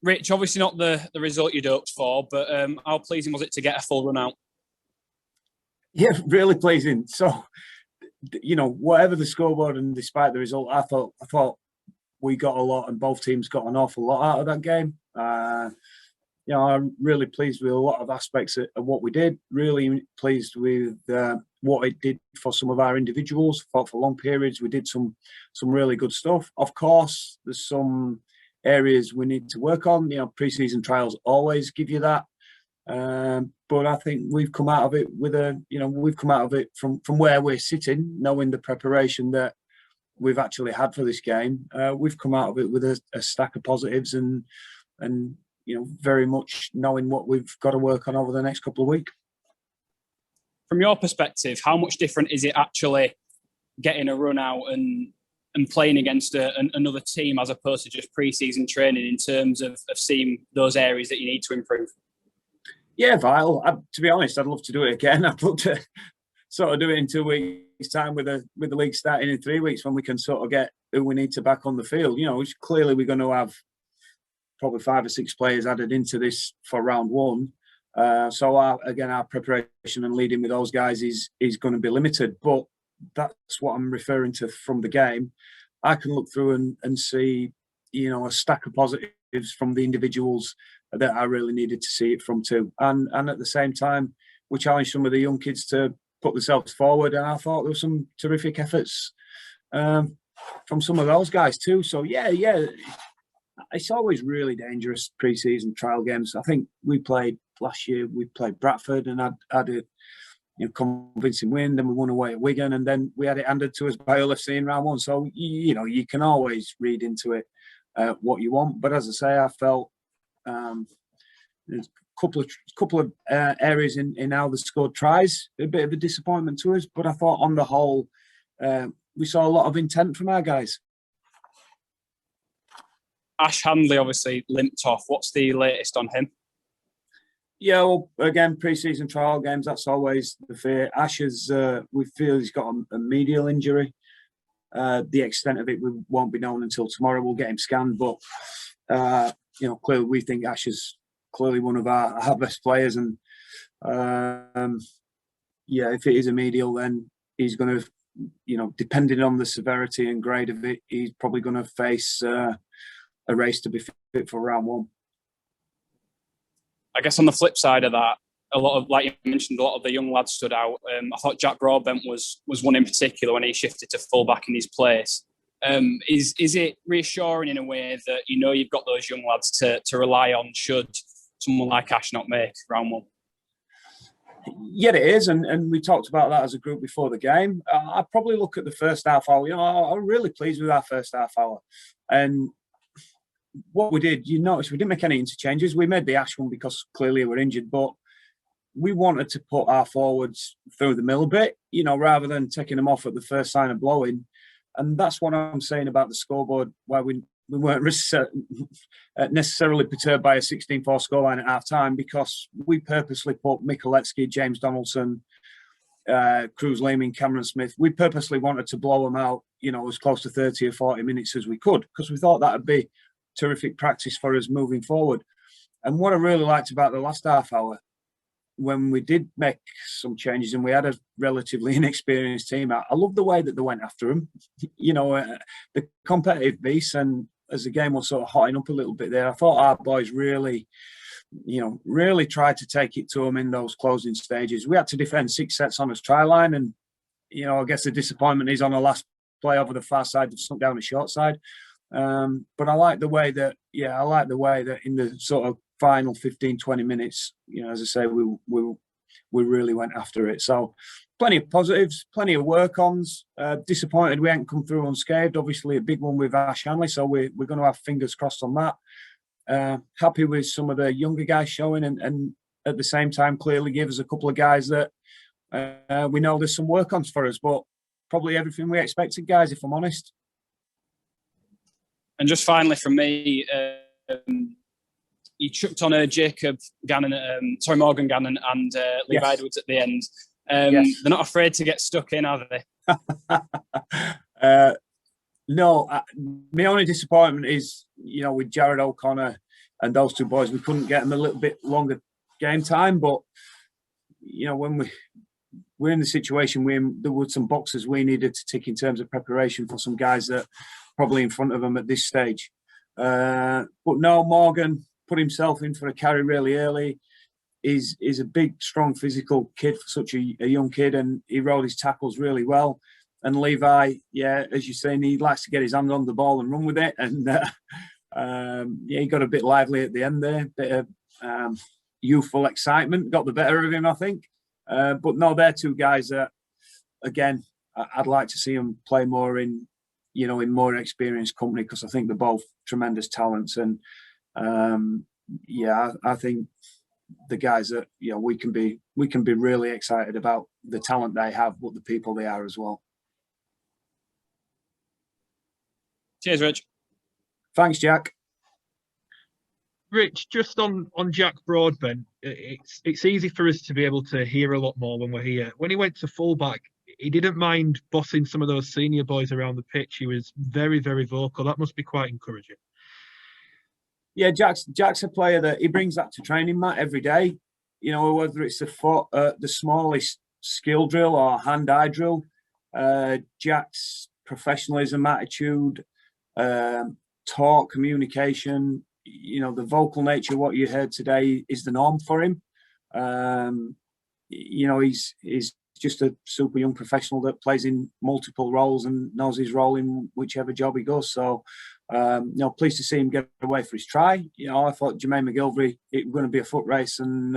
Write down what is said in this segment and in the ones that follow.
Rich, obviously not the result you'd hoped for, but how pleasing was it to get a full run out? Yeah, really pleasing. So, whatever the scoreboard and despite the result, I thought we got a lot and both teams got an awful lot out of that game. I'm really pleased with a lot of aspects of what we did. Really pleased with what it did for some of our individuals. For long periods, we did some really good stuff. Of course, there's some areas we need to work on. Pre-season trials always give you that. But I think we've come out of it from where we're sitting, knowing the preparation that we've actually had for this game. We've come out of it with a stack of positives and very much knowing what we've got to work on over the next couple of weeks. From your perspective, how much different is it actually getting a run out and playing against another team as opposed to just pre-season training in terms of seeing those areas that you need to improve? Yeah, vital. To be honest, I'd love to do it again. I'd love to sort of do it in 2 weeks' time with the league starting in 3 weeks when we can sort of get who we need to back on the field. Clearly we're going to have probably 5 or 6 players added into this for round one. So our preparation and leading with those guys is going to be limited. But that's what I'm referring to from the game. I can look through and see, a stack of positives from the individuals that I really needed to see it from too. And at the same time, we challenged some of the young kids to put themselves forward. And I thought there were some terrific efforts from some of those guys too. So yeah. It's always really dangerous pre-season trial games. I think last year we played Bradford and had a convincing win, then we won away at Wigan, and then we had it handed to us by LFC in round one. So you can always read into it what you want. But as I say, I felt there's a couple of areas in how they scored tries, a bit of a disappointment to us. But I thought on the whole, we saw a lot of intent from our guys. Ash Handley obviously limped off. What's the latest on him? Yeah, well, again, pre-season trial games, that's always the fear. Ash we feel he's got a medial injury. The extent of it won't be known until tomorrow. We'll get him scanned, but clearly we think Ash is clearly one of our best players. And if it is a medial, then he's going to, depending on the severity and grade of it, he's probably going to face a race to be fit for round one. I guess on the flip side of that, a lot of, like you mentioned, a lot of the young lads stood out. I thought Jack Broadbent was one in particular when he shifted to full back in his place. Is it reassuring in a way that you've got those young lads to rely on should someone like Ash not make round one? Yeah, it is, and we talked about that as a group before the game. I probably look at the first half hour. I'm really pleased with our first half hour, and what we did, you notice we didn't make any interchanges. We made the Ash one because clearly we're injured, but we wanted to put our forwards through the mill a bit, rather than taking them off at the first sign of blowing. And that's what I'm saying about the scoreboard, why we weren't necessarily perturbed by a 16-4 scoreline at half-time, because we purposely put Michaletsky, James Donaldson, Cruz Lehman, Cameron Smith. We purposely wanted to blow them out, as close to 30 or 40 minutes as we could, because we thought that would be terrific practice for us moving forward. And what I really liked about the last half hour, when we did make some changes and we had a relatively inexperienced team out, I love the way that they went after him. The competitive beast, and as the game was sort of hotting up a little bit there, I thought our boys really tried to take it to them in those closing stages. We had to defend 6 sets on his try line, and I guess the disappointment is on the last play over the far side, they've snuck down the short side. But I like the way that in the sort of final 15, 20 minutes, as I say, we really went after it. So plenty of positives, plenty of work-ons. Disappointed we hadn't come through unscathed. Obviously a big one with Ash Handley, so we're going to have fingers crossed on that. Happy with some of the younger guys showing, and at the same time clearly give us a couple of guys that we know there's some work-ons for us, but probably everything we expected, guys, if I'm honest. And just finally from me, you chucked on Morgan Gannon and Levi Edwards at the end. Yes. They're not afraid to get stuck in, are they? No. My only disappointment is, with Jared O'Connor, and those two boys, we couldn't get them a little bit longer game time. But when we're in the situation where there were some boxes we needed to tick in terms of preparation for some guys that probably in front of them at this stage. But no, Morgan put himself in for a carry really early. He's a big, strong, physical kid for such a young kid, and he rolled his tackles really well. And Levi, as you're saying, he likes to get his hand on the ball and run with it. And he got a bit lively at the end there. Bit of youthful excitement got the better of him, I think. But no, they're two guys that, again, I'd like to see them play more in more experienced company, because I think they're both tremendous talents. And I think the guys that we can be really excited about the talent they have, but the people they are as well. Cheers, Rich. Thanks, Jack. Rich, just on Jack Broadbent, it's easy for us to be able to hear a lot more when we're here. When he went to fullback, he didn't mind bossing some of those senior boys around the pitch. He was very, very vocal. That must be quite encouraging. Yeah, Jack's a player that he brings that to training, Matt, every day. Whether it's the smallest skill drill or hand-eye drill, Jack's professionalism, attitude, talk, communication, the vocal nature, what you heard today is the norm for him. He's just a super young professional that plays in multiple roles and knows his role in whichever job he goes. So, pleased to see him get away for his try. I thought Jermaine McGilvery, it was going to be a foot race, and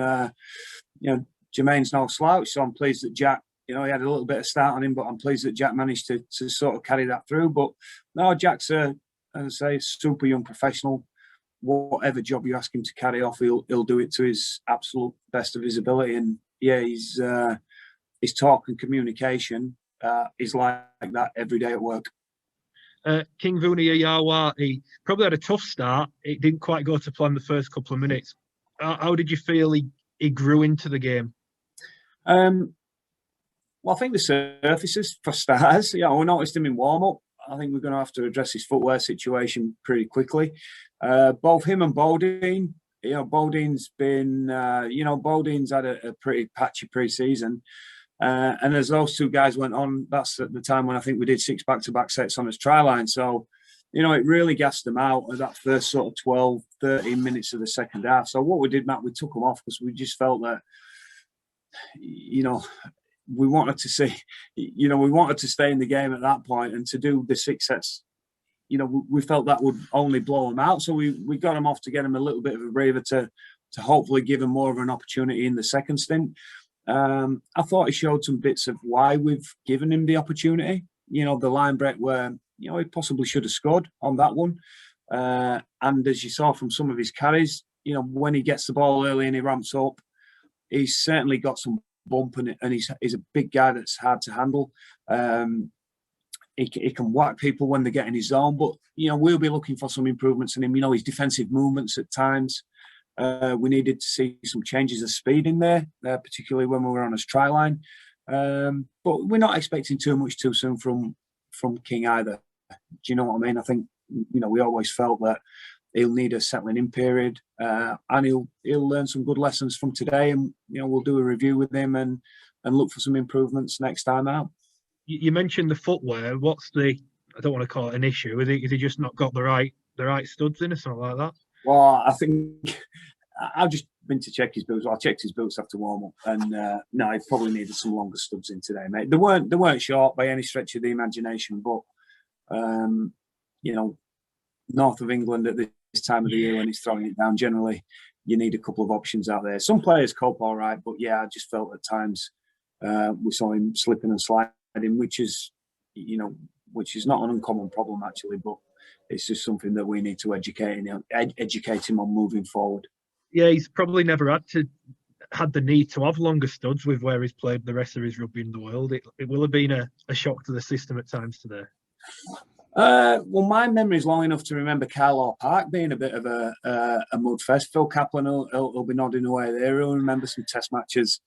Jermaine's no slouch. So I'm pleased that Jack, he had a little bit of start on him, but I'm pleased that Jack managed to sort of carry that through. But no, Jack's as I say, super young professional. Whatever job you ask him to carry off, he'll do it to his absolute best of his ability. And his talk and communication is like that every day at work. King Vuniyayawa, he probably had a tough start. It didn't quite go to plan the first couple of minutes. How did you feel he grew into the game? Well, I think the surfaces for starters. We noticed him in warm-up. I think we're going to have to address his footwear situation pretty quickly. Both him and Bodine, Bodine's been, Bodine's had a pretty patchy pre-season. And as those two guys went on, that's at the time when I think we did 6 back-to-back sets on his try line. So, it really gassed them out at that first sort of 12, 13 minutes of the second half. So what we did, Matt, we took them off because we just felt that, we wanted to see, we wanted to stay in the game at that point, and to do the 6 sets, we felt that would only blow them out. So we got them off to get them a little bit of a breather to hopefully give them more of an opportunity in the second stint. I thought he showed some bits of why we've given him the opportunity. The line break where, he possibly should have scored on that one. And as you saw from some of his carries, when he gets the ball early and he ramps up, he's certainly got some bump in it, and he's a big guy that's hard to handle. He can whack people when they get in his zone, but we'll be looking for some improvements in him. His defensive movements at times. We needed to see some changes of speed in there, particularly when we were on his try line. But we're not expecting too much too soon from King either. Do you know what I mean? I think we always felt that he'll need a settling in period, and he'll learn some good lessons from today. And we'll do a review with him and look for some improvements next time out. You mentioned the footwear. What's I don't want to call it an issue. Is he just not got the right studs in or something like that? Well, I think I've just been to check his boots. I checked his boots after warm up, and no, he probably needed some longer studs in today, mate. They weren't short by any stretch of the imagination, but north of England at this time of the year when he's throwing it down, generally you need a couple of options out there. Some players cope all right, but yeah, I just felt at times we saw him slipping and sliding, which is not an uncommon problem actually, but it's just something that we need to educate him on moving forward. Yeah, he's probably never had the need to have longer studs with where he's played the rest of his rugby in the world. It will have been a shock to the system at times today. Well, my memory is long enough to remember Carlaw Park being a bit of a mudfest. Phil Kaplan will be nodding away there. He'll remember some test matches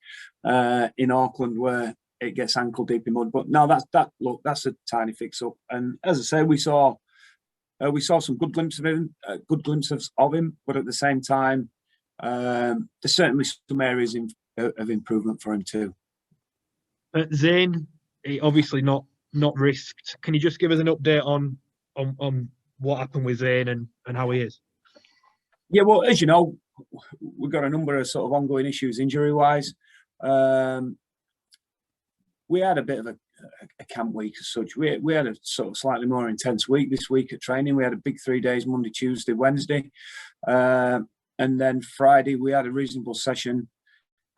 in Auckland where it gets ankle deep in mud. But no, that's a tiny fix up. And as I say, we saw We saw some good glimpses of him, but at the same time, there's certainly some areas of improvement for him too. Zayn, obviously not risked. Can you just give us an update on what happened with Zayn and how he is? Yeah, well, as you know, we've got a number of sort of ongoing issues injury-wise. We had a bit of a camp week as such. We had a sort of slightly more intense week this week at training. We had a big 3 days, Monday, Tuesday, Wednesday. And then Friday we had a reasonable session.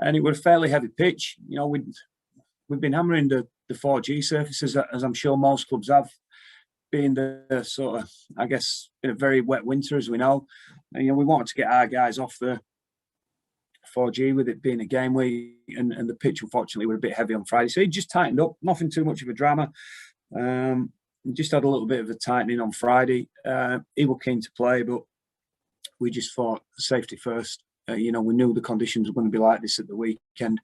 And it was a fairly heavy pitch. You know, we've been hammering the 4G surfaces, as I'm sure most clubs have, being the sort of, I guess, in a very wet winter, as we know. And, you know, we wanted to get our guys off the 4G with it being a game week, and the pitch, unfortunately, were a bit heavy on Friday. So it just tightened up, nothing too much of a drama. Just had a little bit of a tightening on Friday. He was keen to play, but we just thought safety first. You know, we knew the conditions were going to be like this at the weekend,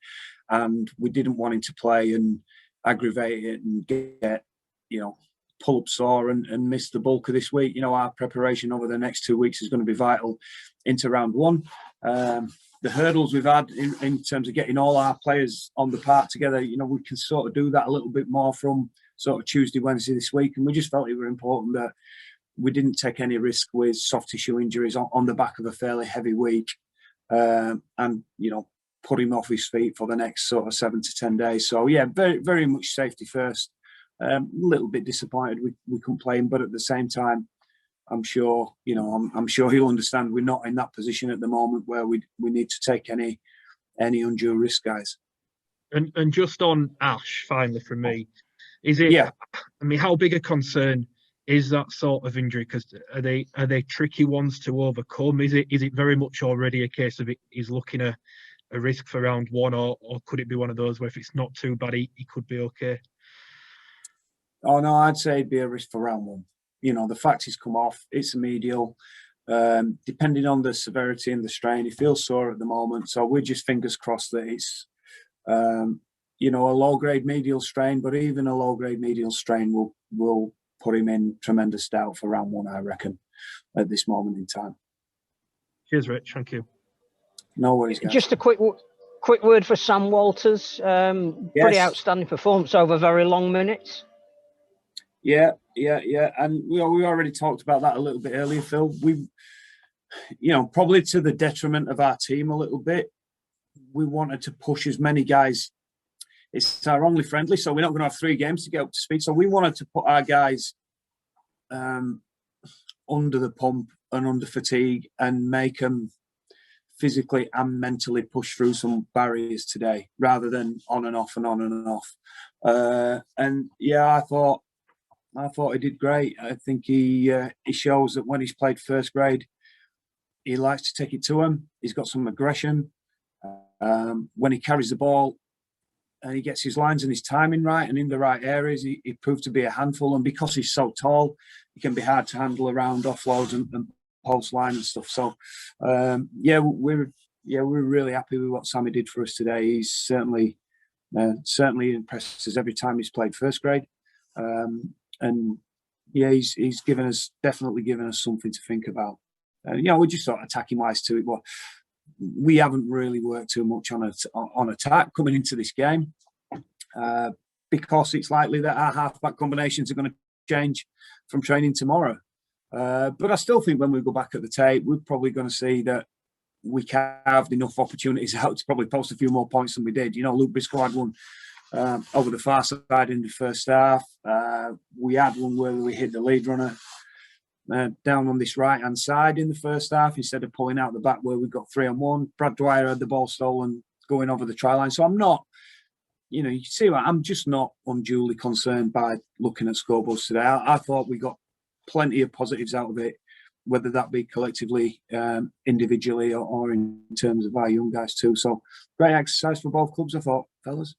and we didn't want him to play and aggravate it and get, you know, pull up sore and miss the bulk of this week. You know, our preparation over the next 2 weeks is going to be vital into round one. The hurdles we've had in terms of getting all our players on the park together, you know, we can sort of do that a little bit more from sort of Tuesday, Wednesday this week. And we just felt it was important that we didn't take any risk with soft tissue injuries on the back of a fairly heavy week. And, you know, put him off his feet for the next sort of 7 to 10 days. So, yeah, very, very much safety first. A little bit disappointed we couldn't play him, but at the same time, I'm sure, you know, I'm sure he'll understand we're not in that position at the moment where we need to take any undue risk, guys. And just on Ash, finally from me, is it? Yeah. I mean, how big a concern is that sort of injury? Because are they tricky ones to overcome? Is it very much already a case of he's looking a risk for round one, or could it be one of those where if it's not too bad, he could be okay? Oh no, I'd say it'd be a risk for round one. You know, the fact he's come off, it's a medial. Depending on the severity and the strain, he feels sore at the moment. So we're just fingers crossed that it's, you know, a low-grade medial strain. But even a low-grade medial strain will put him in tremendous doubt for round one, I reckon, at this moment in time. Cheers, Rich. Thank you. No worries, guys. Just a quick word for Sam Walters. Pretty outstanding performance over very long minutes. Yeah. And we already talked about that a little bit earlier, Phil. We, you know, probably to the detriment of our team a little bit, we wanted to push as many guys. It's our only friendly, so we're not going to have 3 games to get up to speed. So we wanted to put our guys under the pump and under fatigue and make them physically and mentally push through some barriers today, rather than on and off and on and off. And yeah, I thought he did great. I think he shows that when he's played first grade, he likes to take it to him. He's got some aggression. When he carries the ball and he gets his lines and his timing right and in the right areas, he proved to be a handful. And because he's so tall, he can be hard to handle around offloads and post line and stuff. So, we're really happy with what Sammy did for us today. He's certainly impresses every time he's played first grade. And yeah, he's definitely given us something to think about. You know, we just sort of attacking wise to it. Well, we haven't really worked too much on attack coming into this game because it's likely that our half-back combinations are going to change from training tomorrow. But I still think when we go back at the tape, we're probably going to see that we carved enough opportunities out to probably post a few more points than we did. You know, Luke Briscoe had one over the far side in the first half. We had one where we hit the lead runner down on this right-hand side in the first half instead of pulling out the back where we got 3-on-1. Brad Dwyer had the ball stolen going over the try line. So I'm not, you know, you can see I'm just not unduly concerned by looking at scoreboards today. I thought we got plenty of positives out of it, whether that be collectively, individually, or in terms of our young guys too. So great exercise for both clubs, I thought, fellas.